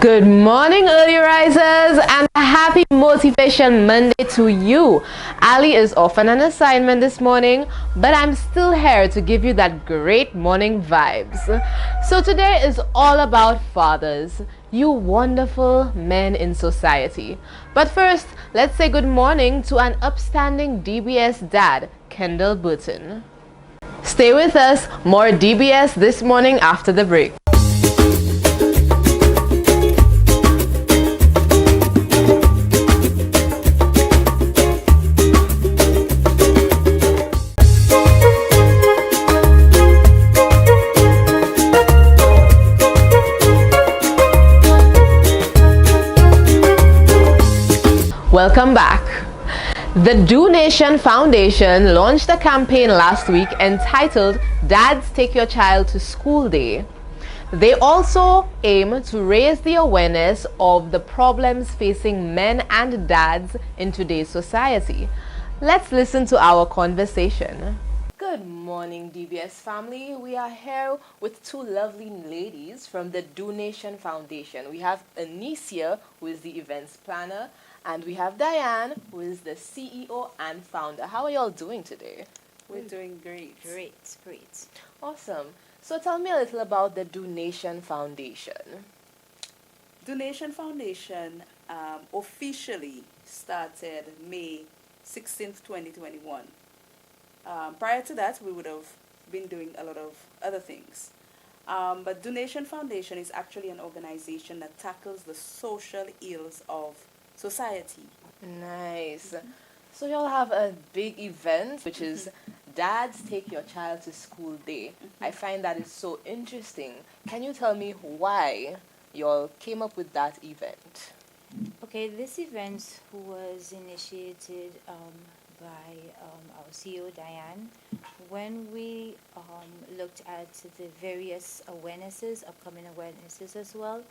Good morning, early risers, and a happy Motivation Monday to you. Ali is off on an assignment this morning, but I'm still here to give you that great morning vibes. So today is all about fathers, you wonderful men in society. But first, let's say good morning to an upstanding DBS dad, Kendall Burton. Stay with us, more DBS this morning after the break. Welcome back. The Do Nation Foundation launched a campaign last week entitled Dads Take Your Child to School Day. They also aim to raise the awareness of the problems facing men and dads in today's society. Let's listen to our conversation. Good morning, DBS family. We are here with two lovely ladies from the Do Nation Foundation. We have Anicia, who is the events planner, and we have Diane, who is the CEO and founder. How are y'all doing today? We're doing great. Great. Awesome. So tell me a little about the Do Nation Foundation. Do Nation Foundation officially started May 16th, 2021. Prior to that, we would have been doing a lot of other things. But Do Nation Foundation is actually an organization that tackles the social ills of society. Nice. So y'all have a big event, which is Dads Take Your Child to School Day. I find that is so interesting. Can you tell me why y'all came up with that event? Okay, this event was initiated by our CEO Diane when we looked at the various awarenesses, upcoming awarenesses as well.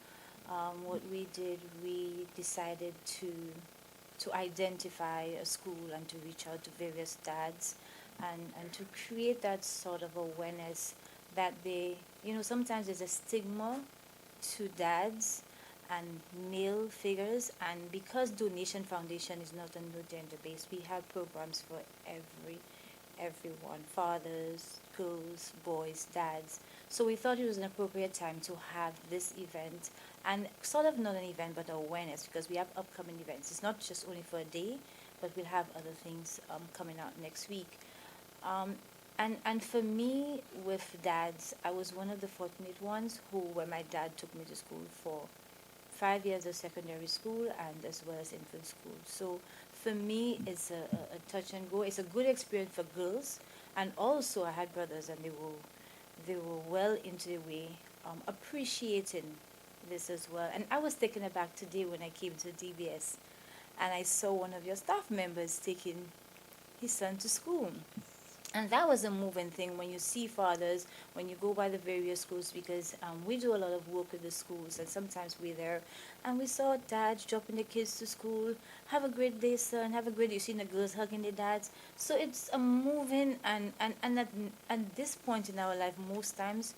What we did, we decided to identify a school and to reach out to various dads and to create that sort of awareness that sometimes there's a stigma to dads and male figures, and because Do Nation Foundation is not a no gender based, we have programs for everyone, fathers, girls, boys, dads. So we thought it was an appropriate time to have this event, and sort of not an event but awareness, because we have upcoming events. It's not just only for a day, but we'll have other things coming out next week. And for me, with dads, I was one of the fortunate ones where my dad took me to school for 5 years of secondary school and as well as infant school. So for me, it's a touch and go. It's a good experience for girls, and also I had brothers, and they were well into the way, appreciating this as well. And I was taken aback today when I came to DBS, and I saw one of your staff members taking his son to school. And that was a moving thing when you see fathers, when you go by the various schools, because we do a lot of work with the schools, and sometimes we're there, and we saw dads dropping the kids to school. Have a great day, son. Have a great day. You see the girls hugging their dads. So it's a moving, and at this point in our life, most times,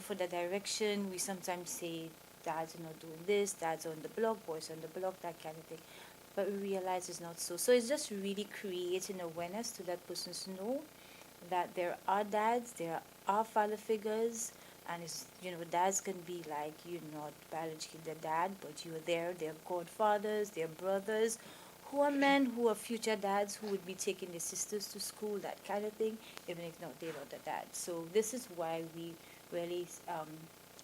for the direction, we sometimes say dads are not doing this, dads are on the block, boys on the block, that kind of thing. But we realize it's not so. So it's just really creating awareness to that person to know that there are dads, there are father figures, and dads can be like you're not biologically the dad, but you're there. They're godfathers, they're brothers, who are men, who are future dads, who would be taking their sisters to school, that kind of thing, even if not they're not the dad. So this is why we really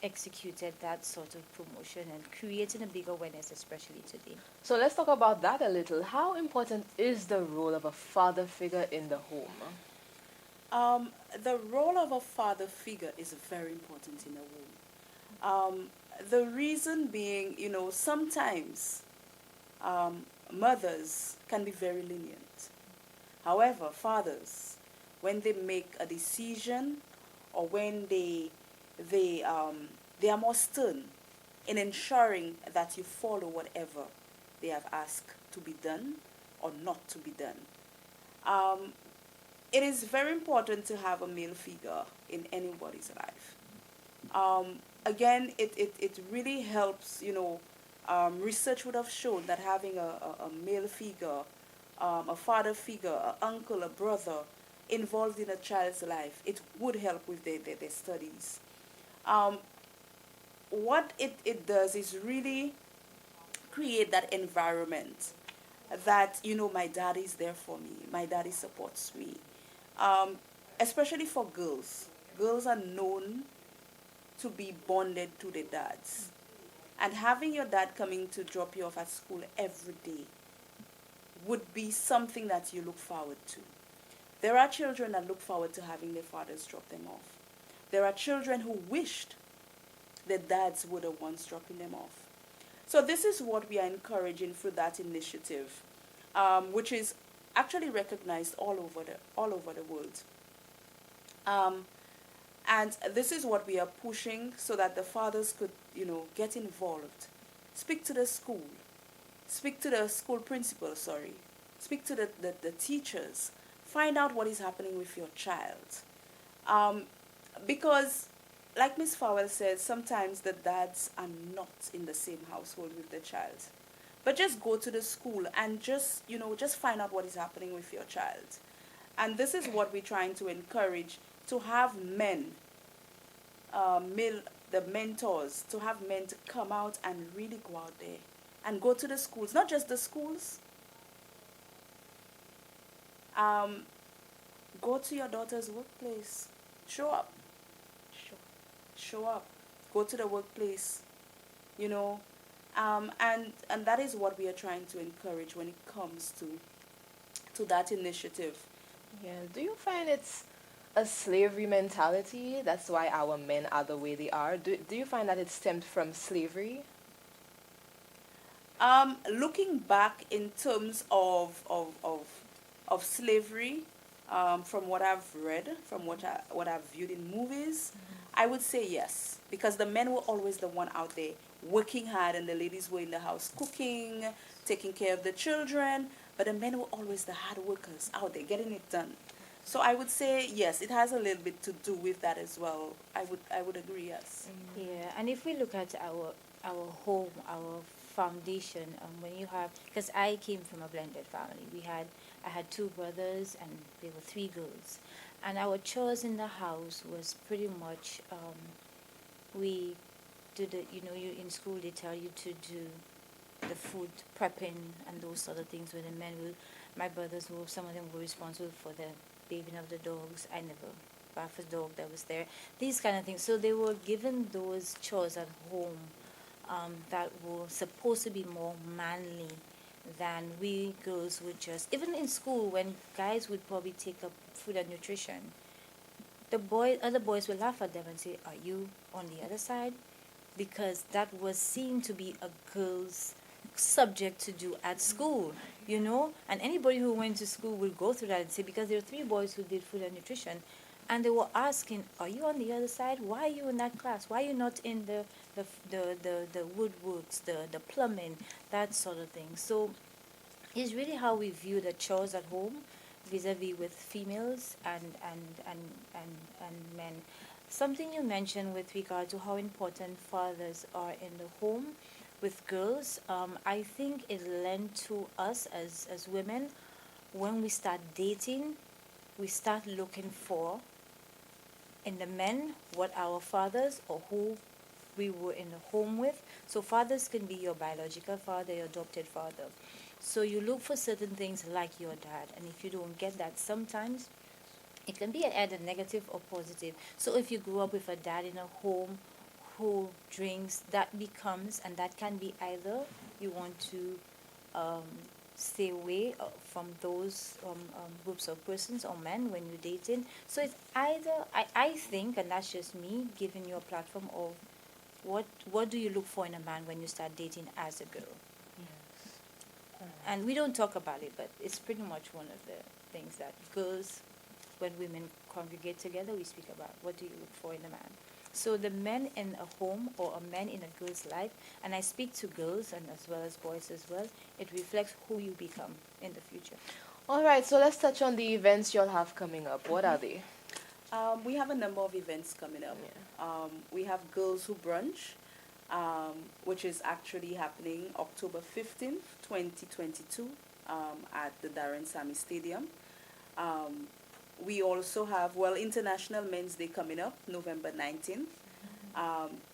executed that sort of promotion and creating a big awareness, especially today. So let's talk about that a little. How important is the role of a father figure in the home? The role of a father figure is very important in a home. The reason being, sometimes mothers can be very lenient. However, fathers, when they make a decision or when they are more stern in ensuring that you follow whatever they have asked to be done or not to be done. It is very important to have a male figure in anybody's life. again, it really helps, you know, research would have shown that having a male figure, a father figure, an uncle, a brother involved in a child's life, it would help with their studies. Um, what it does is really create that environment that, you know, my daddy is there for me, my daddy supports me. um, Especially for girls, girls are known to be bonded to their dads, and having your dad coming to drop you off at school every day would be something that you look forward to. There are children that look forward to having their fathers drop them off. There are children who wished their dads were the ones dropping them off. So this is what we are encouraging through that initiative, which is actually recognized all over the world. Um, and this is what we are pushing so that the fathers could, you know, get involved, speak to the school, speak to the school principal, sorry, speak to the teachers, find out what is happening with your child. Um, because, like Miss Fowler said, sometimes the dads are not in the same household with the child. But just go to the school and just, you know, just find out what is happening with your child. And this is what we're trying to encourage, to have men, male, the mentors, to have men to come out and really go out there and go to the schools, not just the schools. Um, Go to your daughter's workplace. Show up. Show up. Go to the workplace. You know, and that is what we are trying to encourage when it comes to that initiative. Yeah. Do you find it's a slavery mentality? That's why our men are the way they are. Do you find that it stemmed from slavery? Looking back in terms of slavery, from what I've read, from what I've viewed in movies, I would say yes, because the men were always the one out there working hard, and the ladies were in the house cooking, taking care of the children, but the men were always the hard workers out there getting it done. So I would say yes, it has a little bit to do with that as well. I would agree, yes. Yeah, and if we look at our home, our foundation, when you have, because I came from a blended family. I had two brothers and there were three girls, and our chores in the house was pretty much, we did it. You know, you in school they tell you to do the food prepping and those sort of things. Where the men will, my brothers were, some of them were responsible for the bathing of the dogs. I never bathed a dog that was there. These kind of things. So they were given those chores at home, that were supposed to be more manly than we girls would just. Even in school, when guys would probably take up food and nutrition, other boys will laugh at them and say, "Are you on the other side?" Because that was seen to be a girl's subject to do at school, you know. And anybody who went to school will go through that and say, because there are three boys who did food and nutrition, and they were asking, "Are you on the other side? Why are you in that class? Why are you not in the woodworks, the plumbing, that sort of thing?" So it's really how we view the chores at home vis-a-vis with females and men. Something you mentioned with regard to how important fathers are in the home with girls, I think it lent to us as women. When we start dating, we start looking for in the men what our fathers or who we were in the home with. So fathers can be your biological father, your adopted father. So you look for certain things like your dad, and if you don't get that, sometimes it can be either negative or positive. So if you grew up with a dad in a home who drinks, that becomes, and that can be either you want to stay away from those groups of persons or men when you're dating. So it's either, I think, and that's just me giving you a platform of what do you look for in a man when you start dating as a girl. And we don't talk about it, but it's pretty much one of the things that girls, when women congregate together, we speak about what do you look for in a man. So the men in a home or a man in a girl's life, and I speak to girls and as well as boys as well, it reflects who you become in the future. All right, so let's touch on the events you'll have coming up. What are they? We have a number of events coming up. We have Girls Who Brunch, which is actually happening October 15th, 2022, at the Darren Sammy Stadium. We also have, International Men's Day coming up, November 19th.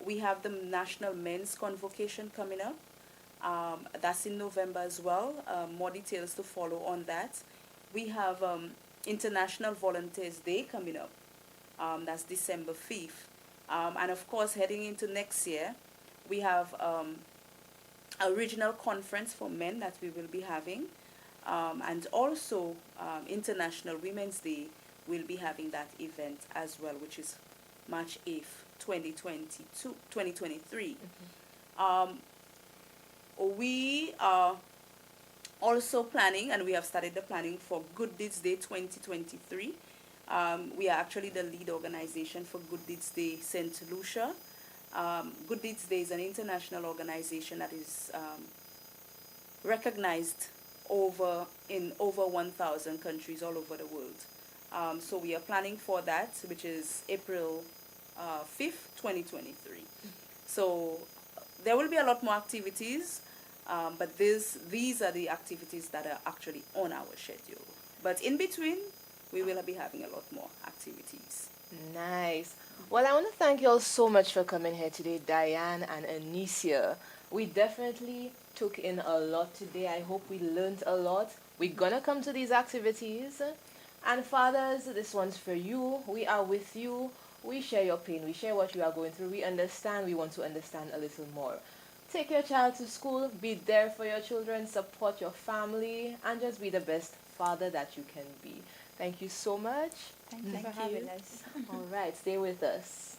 We have the National Men's Convocation coming up. That's in November as well. More details to follow on that. We have International Volunteers Day coming up. That's December 5th. And of course, heading into next year, we have a regional conference for men that we will be having. And also International Women's Day, we'll be having that event as well, which is March 8th, 2023. We are also planning, and we have started the planning for Good Deeds Day 2023. We are actually the lead organization for Good Deeds Day St. Lucia. Good Deeds Day is an international organization that is recognized in over 1,000 countries all over the world. So we are planning for that, which is April 5th, 2023. So there will be a lot more activities, but these are the activities that are actually on our schedule. But in between, we will be having a lot more activities. Nice. Well, I want to thank you all so much for coming here today, Diane and Anicia. We definitely took in a lot today. I hope we learned a lot. We're going to come to these activities. And fathers, this one's for you. We are with you. We share your pain. We share what you are going through. We understand. We want to understand a little more. Take your child to school. Be there for your children. Support your family. And just be the best father that you can be. Thank you so much. Thank you for having us. All right, stay with us.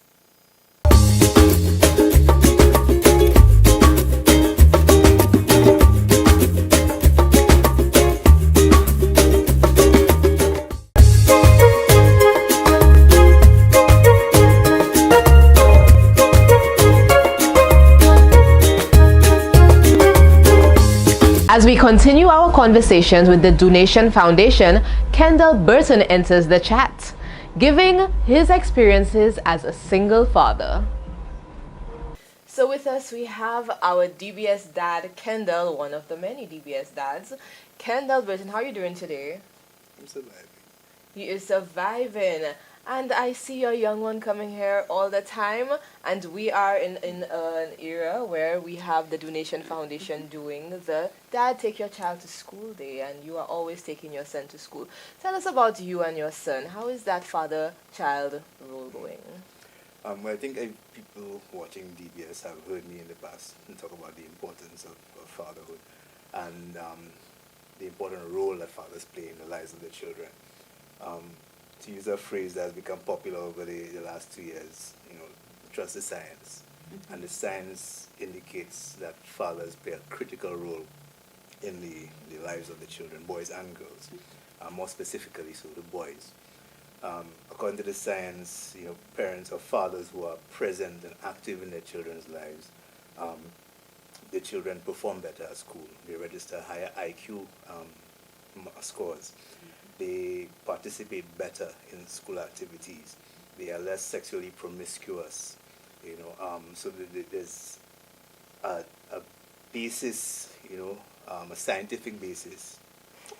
As we continue our conversations with the Donation Foundation, Kendall Burton enters the chat, giving his experiences as a single father. So with us we have our DBS dad, Kendall, one of the many DBS dads. Kendall Burton, how are you doing today? I'm surviving. He is surviving. And I see your young one coming here all the time. And we are in an era where we have the Donation Foundation doing the Dad Take Your Child to School Day. And you are always taking your son to school. Tell us about you and your son. How is that father-child role going? I think people watching DBS have heard me in the past and talk about the importance of fatherhood and the important role that fathers play in the lives of their children. To use a phrase that has become popular over the last 2 years, trust the science. Mm-hmm. And the science indicates that fathers play a critical role in the lives of the children, boys and girls, more specifically so the boys. According to the science, parents or fathers who are present and active in their children's lives, the children perform better at school. They register higher IQ scores. They participate better in school activities. They are less sexually promiscuous. So there's a basis, a scientific basis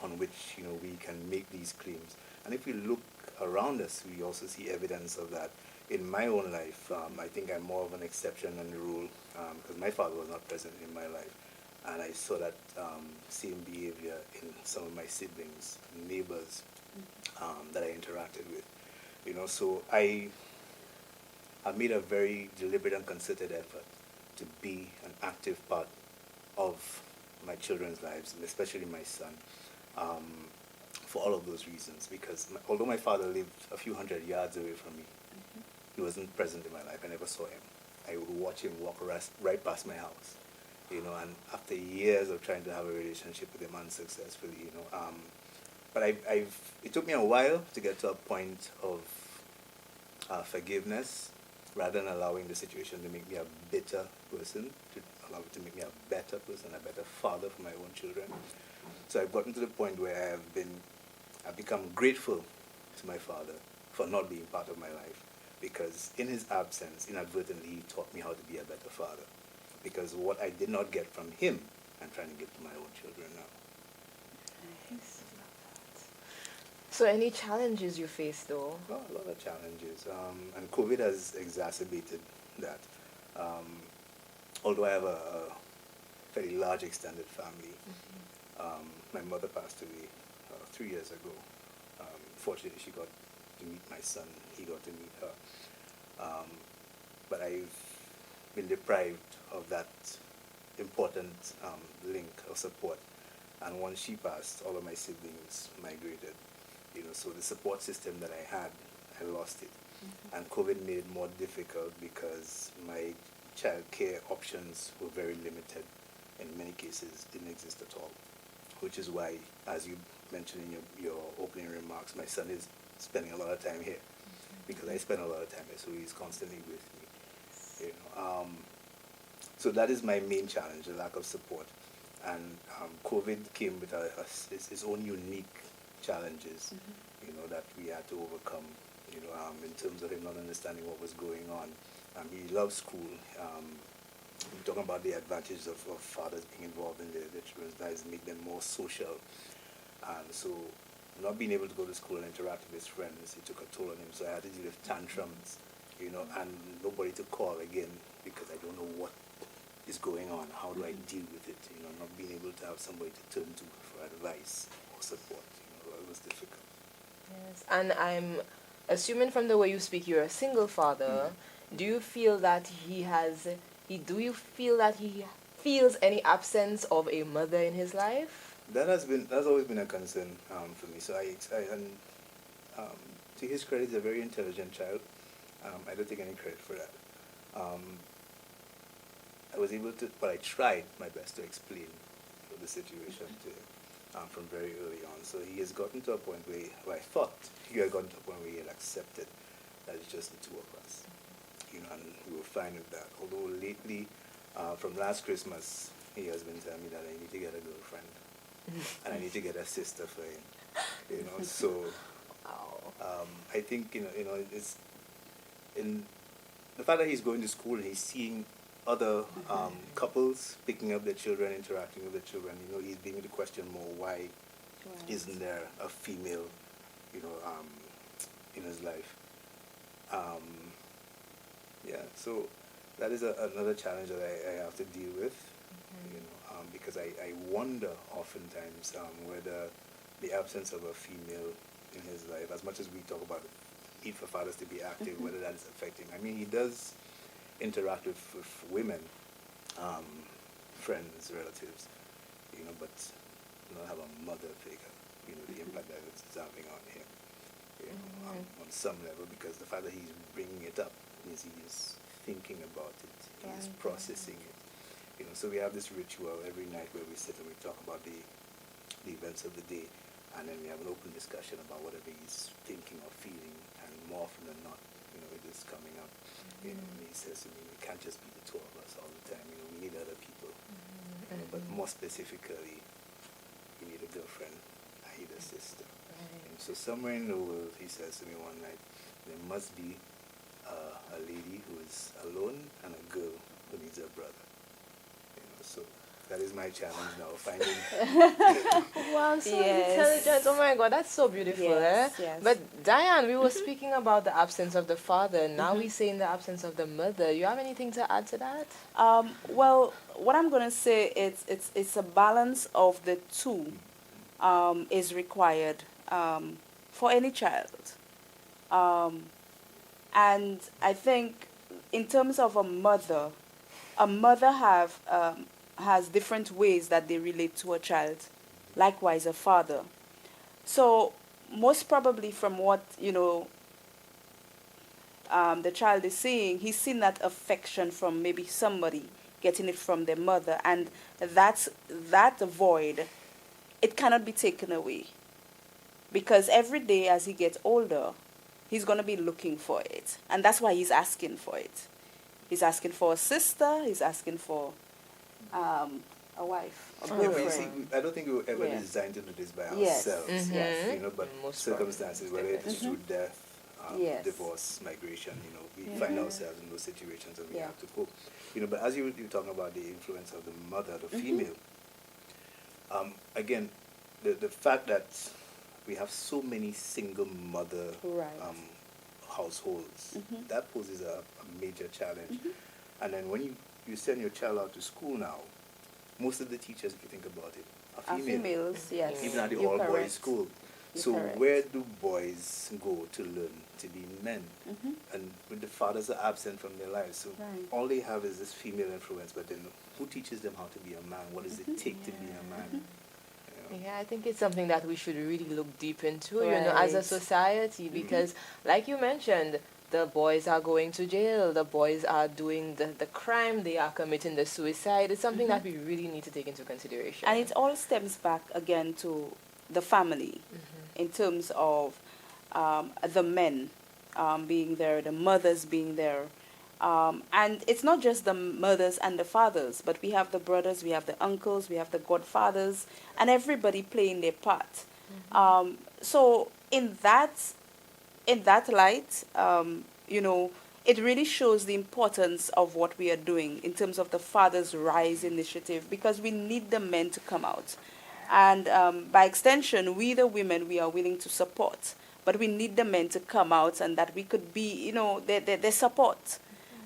on which we can make these claims. And if we look around us, we also see evidence of that. In my own life, I think I'm more of an exception than the rule because my father was not present in my life. And I saw that same behavior in some of my siblings, neighbors that I interacted with. So I made a very deliberate and concerted effort to be an active part of my children's lives, and especially my son, for all of those reasons. Because although my father lived a few hundred yards away from me, he wasn't present in my life. I never saw him. I would watch him walk right past my house. And after years of trying to have a relationship with him unsuccessfully, but it took me a while to get to a point of forgiveness, rather than allowing the situation to make me a bitter person, to allow it to make me a better person, a better father for my own children. So I've gotten to the point where I've become grateful to my father for not being part of my life, because in his absence, inadvertently, he taught me how to be a better father. Because what I did not get from him, I'm trying to give to my own children now. So any challenges you face though? Well, a lot of challenges, and COVID has exacerbated that. Although I have a very large extended family, my mother passed away 3 years ago. Fortunately, she got to meet my son. He got to meet her. But I've been deprived of that important link of support. And once she passed, all of my siblings migrated. So the support system that I had, I lost it. And COVID made it more difficult because my child care options were very limited. In many cases, didn't exist at all. Which is why, as you mentioned in your opening remarks, my son is spending a lot of time here. Because I spend a lot of time here, so he's constantly with me. So that is my main challenge, the lack of support. And COVID came with its own unique challenges, that we had to overcome, in terms of him not understanding what was going on. He loves school. We're talking about the advantages of fathers being involved in their children's lives, make them more social. And so not being able to go to school and interact with his friends, it took a toll on him. So I had to deal with tantrums, and nobody to call again because I don't know what is going on. How do I deal with it? Not being able to have somebody to turn to for advice or support. It was difficult. Yes, and I'm assuming from the way you speak, you're a single father. Do you feel that he feels any absence of a mother in his life? That's always been a concern for me. So to his credit, he's a very intelligent child. I don't take any credit for that. I tried my best to explain the situation to him from very early on. So he has gotten to a point where I thought he had gotten to a point where he had accepted that it's just the two of us. And we were fine with that. Although lately, from last Christmas, he has been telling me that I need to get a girlfriend and I need to get a sister for him. So I think it's in the fact that he's going to school and he's seeing other couples picking up their children, interacting with their children. He's beginning to question more why isn't there a female, in his life. So that is another challenge that I have to deal with, because I wonder oftentimes whether the absence of a female in his life, as much as we talk about need for fathers to be active, whether that is affecting. I mean, he does interact with women, friends, relatives, but not have a mother figure, the impact that it's having on him, on some level, because the fact that he's bringing it up means he is thinking about it, he is processing it. So we have this ritual every night where we sit and we talk about the events of the day, and then we have an open discussion about whatever he's thinking or feeling, and more often than not, it is coming up. He says to me, we can't just be the two of us all the time, we need other people. But more specifically, we need a girlfriend, I need a sister. And so somewhere in the world, he says to me one night, there must be a lady who is alone and a girl who needs a brother. So that is my challenge now, finding... Wow, so intelligent. Oh my God, that's so beautiful. Yes. But Diane, we were speaking about the absence of the father. Now we're saying the absence of the mother. You have anything to add to that? Well, what I'm going to say is it's a balance of the two is required for any child. And I think in terms of a mother has different ways that they relate to a child. Likewise, a father. So most probably from what, the child is seeing, he's seen that affection from maybe somebody, getting it from their mother. And that void, it cannot be taken away. Because every day as he gets older, he's going to be looking for it. And that's why he's asking for it. He's asking for a sister, he's asking for a wife, a But you girlfriend. see, I don't think we were ever designed to do this by ourselves. Yes. But Most circumstances, whether it's through death, Yes. divorce, migration, we find ourselves in those situations and we Yeah. have to cope. But as you're talking about the influence of the mother, the female, again, the fact that we have so many single mother Right. households, that poses a major challenge. And then when you send your child out to school now, most of the teachers, if you think about it, are Are female. females, yes. Even at the You're all-boys correct. school. You're So correct. where do boys go to learn to be men? And when the fathers are absent from their lives, so Right. all they have is this female influence, but then who teaches them how to be a man? What does it take to be a man? You know? Yeah, I think it's something that we should really look deep into, as a Right. society, because like you mentioned, the boys are going to jail, the boys are doing the crime, they are committing the suicide. It's something that we really need to take into consideration. And it all stems back again to the family in terms of the men being there, the mothers being there. And it's not just the mothers and the fathers, but we have the brothers, we have the uncles, we have the godfathers, and everybody playing their part. So in that light, it really shows the importance of what we are doing in terms of the Fathers Rise initiative, because we need the men to come out. And by extension, we the women, we are willing to support, but we need the men to come out and that we could be, their support.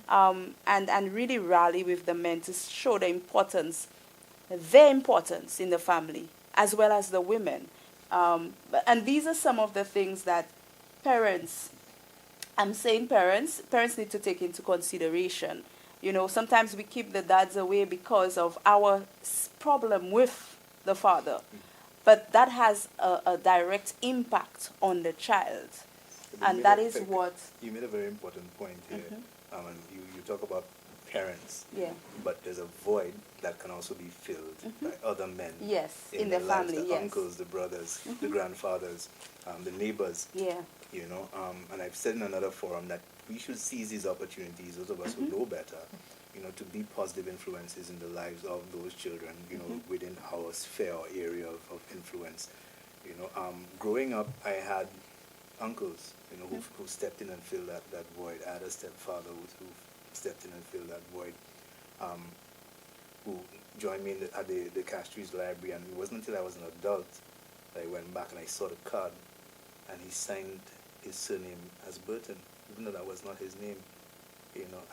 And really rally with the men to show their importance in the family, as well as the women. And these are some of the things that parents need to take into consideration. Sometimes we keep the dads away because of our problem with the father, but that has a direct impact on the child. But And that is what, You made a very important point here. And you talk about parents, yeah, but there's a void that can also be filled by other men. yes, in their the lives, family, the yes. uncles, the brothers, the grandfathers, the neighbors. Yeah, And I've said in another forum that we should seize these opportunities, those of us who know better, to be positive influences in the lives of those children, within our sphere or area of influence. Growing up, I had uncles, who stepped in and filled that void. I had a stepfather who stepped in and filled that void, who joined me at the Castries Library, and it wasn't until I was an adult that I went back and I saw the card, and he signed his surname as Burton, even though that was not his name,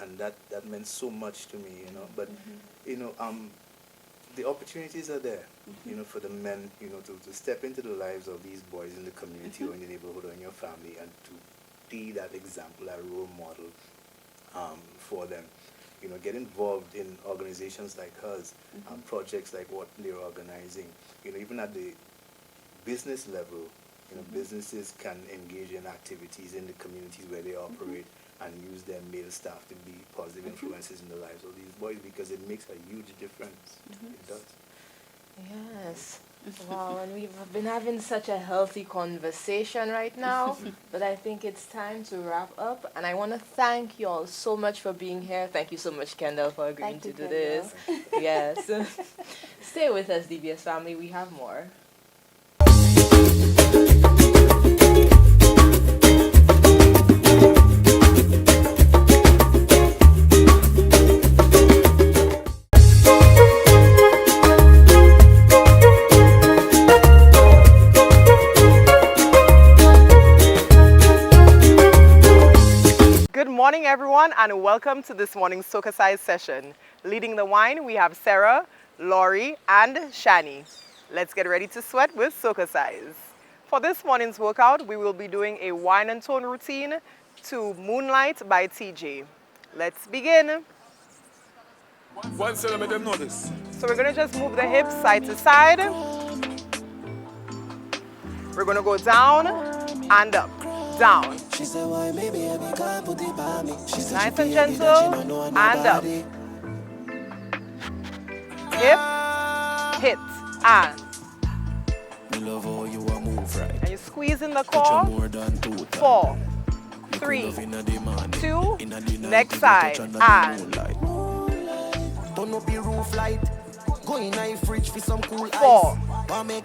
and that meant so much to me, but, the opportunities are there, for the men, to step into the lives of these boys in the community or in the neighborhood or in your family, and to be that example, that role model for them. Get involved in organizations like hers, projects like what they're organizing. Even at the business level, businesses can engage in activities in the communities where they operate and use their male staff to be positive influences in the lives of these boys, because it makes a huge difference. It does. Yes. Wow, and we've been having such a healthy conversation right now, but I think it's time to wrap up. And I want to thank you all so much for being here. Thank you so much, Kendall, for agreeing Thank you, to do this. Yes. Stay with us, DBS family. We have more. Good morning, everyone, and welcome to this morning's Soca Size session. Leading the wine, we have Sarah, Laurie, and Shani. Let's get ready to sweat with Soca Size. For this morning's workout, we will be doing a wine and tone routine to Moonlight by TJ. Let's begin. One centimeter, them notice. So we're going to just move the hips side to side. We're going to go down and up, down. Nice and gentle, and up. Hip, hit, and. And you squeeze in the core. 4, 3, 2, next side, and. 4,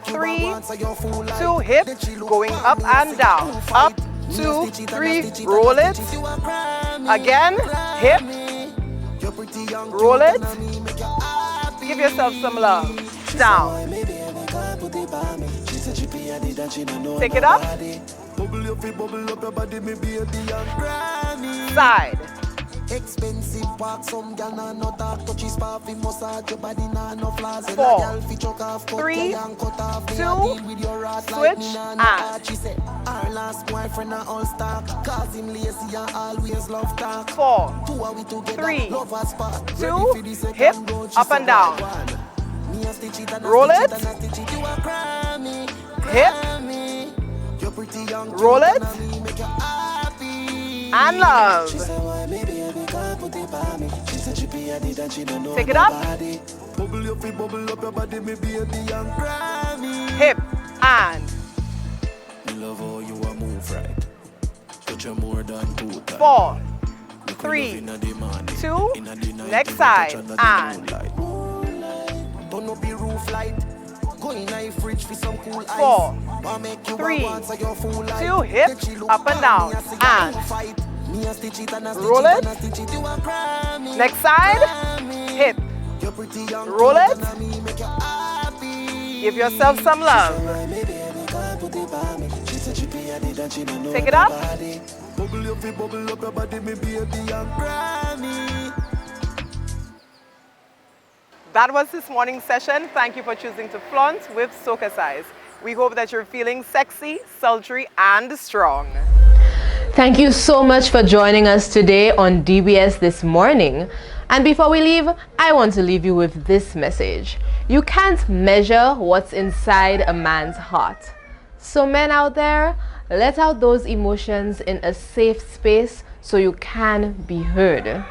3, 2, hip, going up and down, up, 2, 3, roll it. Again, hip. Roll it. Give yourself some love. Down. Take it up. Side. Expensive park, some gal na no talk, touchy spa fi massage your body na no flaws. 4, 3, 2, switch, and she said our last boyfriend na all star, cause him lazy and always love talk. 4, 3, 2, hip, up and down. Roll it. Hip. Roll it. And love. Take it up. Hip and 4, 3, 2, next side and 4, 3, 2, hip, up and down and roll it. Next side, hip. Roll it. Give yourself some love. Take it up. That was this morning's session. Thank you for choosing to flaunt with Soca Size. We hope that you're feeling sexy, sultry, and strong. Thank you so much for joining us today on DBS This Morning. And before we leave, I want to leave you with this message. You can't measure what's inside a man's heart. So men out there, let out those emotions in a safe space so you can be heard.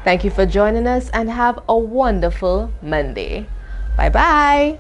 Thank you for joining us and have a wonderful Monday. Bye-bye.